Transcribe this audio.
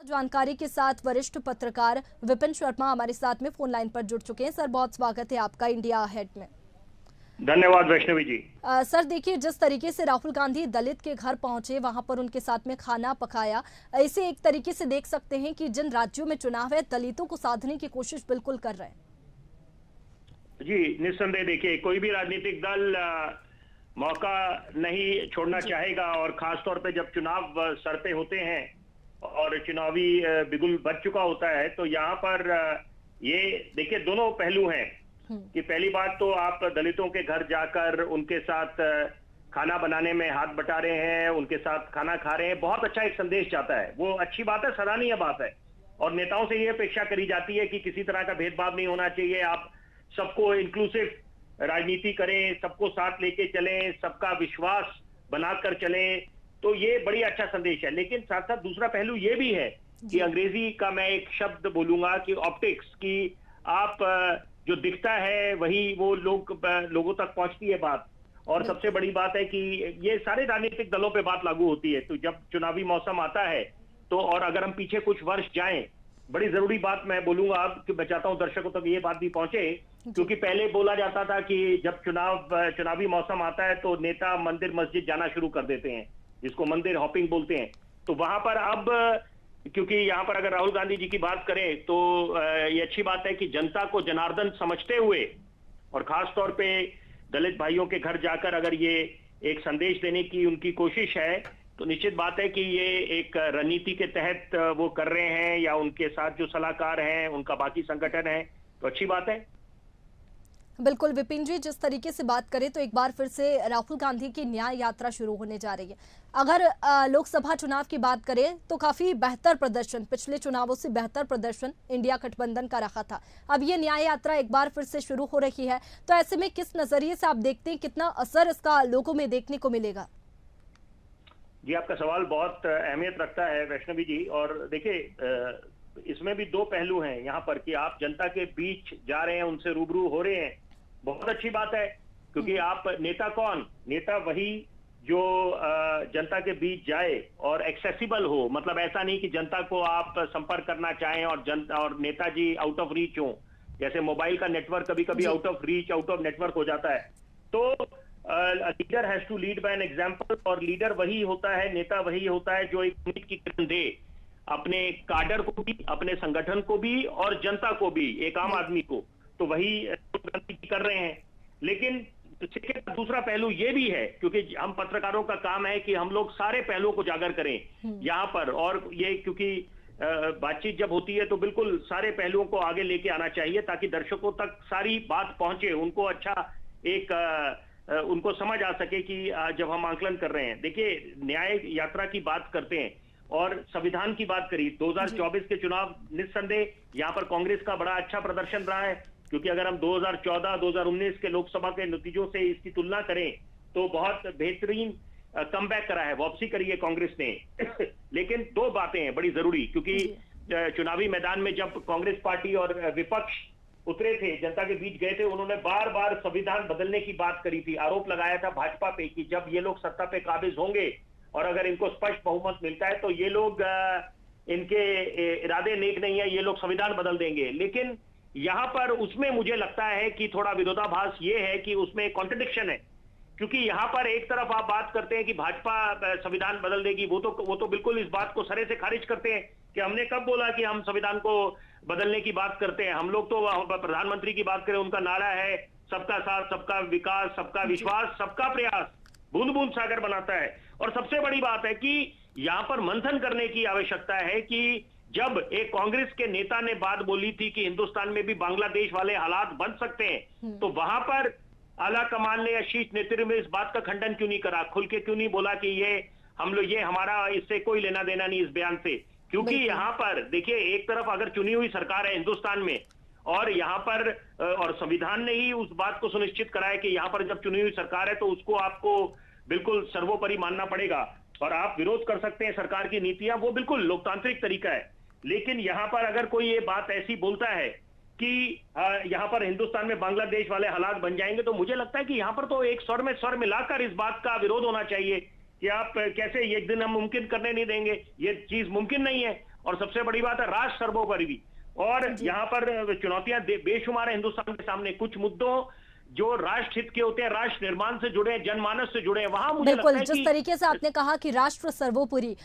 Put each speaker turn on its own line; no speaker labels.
जानकारी के साथ वरिष्ठ पत्रकार विपिन शर्मा हमारे साथ में फोन लाइन पर जुड़ चुके हैं। सर, बहुत स्वागत है आपका इंडिया अहेड में।
धन्यवाद वैष्णवी जी।
सर देखिए, जिस तरीके से राहुल गांधी दलित के घर पहुंचे, वहां पर उनके साथ में खाना पकाया, इसे एक तरीके से देख सकते हैं कि जिन राज्यों में चुनाव है दलितों को साधने की कोशिश बिल्कुल कर रहे हैं।
जी निस्संदेह, देखिए कोई भी राजनीतिक दल मौका नहीं छोड़ना चाहेगा, और खास तौर पे जब चुनाव सर पे होते हैं और चुनावी बिगुल बज चुका होता है, तो यहाँ पर ये देखिए दोनों पहलू हैं कि पहली बात तो आप दलितों के घर जाकर उनके साथ खाना बनाने में हाथ बटा रहे हैं, उनके साथ खाना खा रहे हैं, बहुत अच्छा एक संदेश जाता है। वो अच्छी बात है, सराहनीय बात है, और नेताओं से ये अपेक्षा करी जाती है कि किसी तरह का भेदभाव नहीं होना चाहिए। आप सबको इंक्लूसिव राजनीति करें, सबको साथ लेके चलें, सबका विश्वास बनाकर चलें, तो ये बड़ी अच्छा संदेश है। लेकिन साथ साथ दूसरा पहलू ये भी है कि अंग्रेजी का मैं एक शब्द बोलूंगा कि ऑप्टिक्स, की आप जो दिखता है वही वो लोगों तक पहुंचती है बात। और सबसे बड़ी बात है कि ये सारे राजनीतिक दलों पे बात लागू होती है। तो जब चुनावी मौसम आता है तो, और अगर हम पीछे कुछ वर्ष जाएं, बड़ी जरूरी बात मैं बोलूंगा अब कि मैं चाहता हूं दर्शकों तक ये बात भी पहुंचे, क्योंकि पहले बोला जाता था कि जब चुनावी मौसम आता है तो नेता मंदिर मस्जिद जाना शुरू कर देते हैं, जिसको मंदिर हॉपिंग बोलते हैं। तो वहां पर अब, क्योंकि यहाँ पर अगर राहुल गांधी जी की बात करें तो ये अच्छी बात है कि जनता को जनार्दन समझते हुए, और खास तौर पे दलित भाइयों के घर जाकर अगर ये एक संदेश देने की उनकी कोशिश है, तो निश्चित बात है कि ये एक रणनीति के तहत वो कर रहे हैं, या उनके साथ जो सलाहकार हैं उनका बाकी संगठन है, तो अच्छी बात है।
बिल्कुल विपिन जी, जिस तरीके से बात करें तो एक बार फिर से राहुल गांधी की न्याय यात्रा शुरू होने जा रही है। अगर लोकसभा चुनाव की बात करें तो काफी बेहतर प्रदर्शन, पिछले चुनावों से बेहतर प्रदर्शन इंडिया गठबंधन का रहा था। अब ये न्याय यात्रा एक बार फिर से शुरू हो रही है, तो ऐसे में किस नजरिए से आप देखते हैं, कितना असर इसका लोगों में देखने को मिलेगा?
जी, आपका सवाल बहुत अहमियत रखता है वैष्णवी जी। और देखिए इसमें भी दो पहलू हैं यहाँ पर कि आप जनता के बीच जा रहे हैं, उनसे रूबरू हो रहे हैं, बहुत अच्छी बात है। क्योंकि आप नेता कौन, नेता वही जो जनता के बीच जाए और एक्सेसिबल हो। मतलब ऐसा नहीं कि जनता को आप संपर्क करना चाहें और नेताजी आउट ऑफ रीच हो, जैसे मोबाइल का नेटवर्क कभी कभी out of reach, out of network हो जाता है। तो leader has to lead by an example, और लीडर वही होता है, नेता वही होता है जो एक उम्मीद की किरण दे अपने काडर को भी, अपने संगठन को भी, और जनता को भी, एक आम आदमी को। तो वही कर रहे हैं। लेकिन दूसरा पहलू ये भी है, क्योंकि हम पत्रकारों का काम है कि हम लोग सारे पहलुओं को उजागर करें यहाँ पर, और ये क्योंकि बातचीत जब होती है तो बिल्कुल सारे पहलुओं को आगे लेके आना चाहिए, ताकि दर्शकों तक सारी बात पहुंचे, उनको अच्छा एक उनको समझ आ सके कि जब हम आंकलन कर रहे हैं। देखिए न्याय यात्रा की बात करते हैं और संविधान की बात करी, 2024 के चुनाव निस्संदेह यहाँ पर कांग्रेस का बड़ा अच्छा प्रदर्शन रहा है, क्योंकि अगर हम 2014-2019 के लोकसभा के नतीजों से इसकी तुलना करें तो बहुत बेहतरीन कमबैक करा है, वापसी करी है कांग्रेस ने। लेकिन दो बातें हैं बड़ी जरूरी, क्योंकि चुनावी मैदान में जब कांग्रेस पार्टी और विपक्ष उतरे थे, जनता के बीच गए थे, उन्होंने बार बार संविधान बदलने की बात करी थी, आरोप लगाया था भाजपा पे कि जब ये लोग सत्ता पे काबिज होंगे और अगर इनको स्पष्ट बहुमत मिलता है तो ये लोग, इनके इरादे नेक नहीं है, ये लोग संविधान बदल देंगे। लेकिन यहाँ पर उसमें मुझे लगता है कि थोड़ा विरोधाभास ये है कि उसमें कॉन्ट्रडिक्शन है, क्योंकि यहाँ पर एक तरफ आप बात करते हैं कि भाजपा संविधान बदल देगी, वो तो बिल्कुल इस बात को सरे से खारिज करते हैं कि हमने कब बोला कि हम संविधान को बदलने की बात करते हैं। हम लोग तो प्रधानमंत्री की बात करें, उनका नारा है सबका साथ, सबका विकास, सबका विश्वास, सबका प्रयास, बूंद बूंद सागर बनाता है। और सबसे बड़ी बात है कि यहाँ पर मंथन करने की आवश्यकता है कि जब एक कांग्रेस के नेता ने बात बोली थी कि हिंदुस्तान में भी बांग्लादेश वाले हालात बन सकते हैं, तो वहां पर आला कमान ने या शीर्ष नेतृत्व में इस बात का खंडन क्यों नहीं करा, खुल के क्यों नहीं बोला कि ये हमारा इससे कोई लेना देना नहीं इस बयान से। क्योंकि यहाँ पर देखिए, एक तरफ अगर चुनी हुई सरकार है हिंदुस्तान में, और यहाँ पर और संविधान ने ही उस बात को सुनिश्चित करा है कि यहाँ पर जब चुनी हुई सरकार है तो उसको आपको बिल्कुल सर्वोपरि मानना पड़ेगा, और आप विरोध कर सकते हैं सरकार की नीतियां, वो बिल्कुल लोकतांत्रिक तरीका है। लेकिन यहाँ पर अगर कोई ये बात ऐसी बोलता है कि यहाँ पर हिंदुस्तान में बांग्लादेश वाले हालात बन जाएंगे, तो मुझे लगता है कि यहाँ पर तो एक स्वर में स्वर मिलाकर इस बात का विरोध होना चाहिए कि आप कैसे एक दिन हम मुमकिन करने नहीं देंगे, ये चीज मुमकिन नहीं है। और सबसे बड़ी बात है राष्ट्र सर्वोपरि भी। और यहाँ पर चुनौतियां बेशुमार है हिंदुस्तान के सामने। कुछ मुद्दों जो राष्ट्र हित के होते हैं, राष्ट्र निर्माण से जुड़े, जनमानस से जुड़े, वहां मुझे लगता
बिल्कुल,
है
जिस
कि
तरीके से आपने कहा कि राष्ट्र सर्वोपरि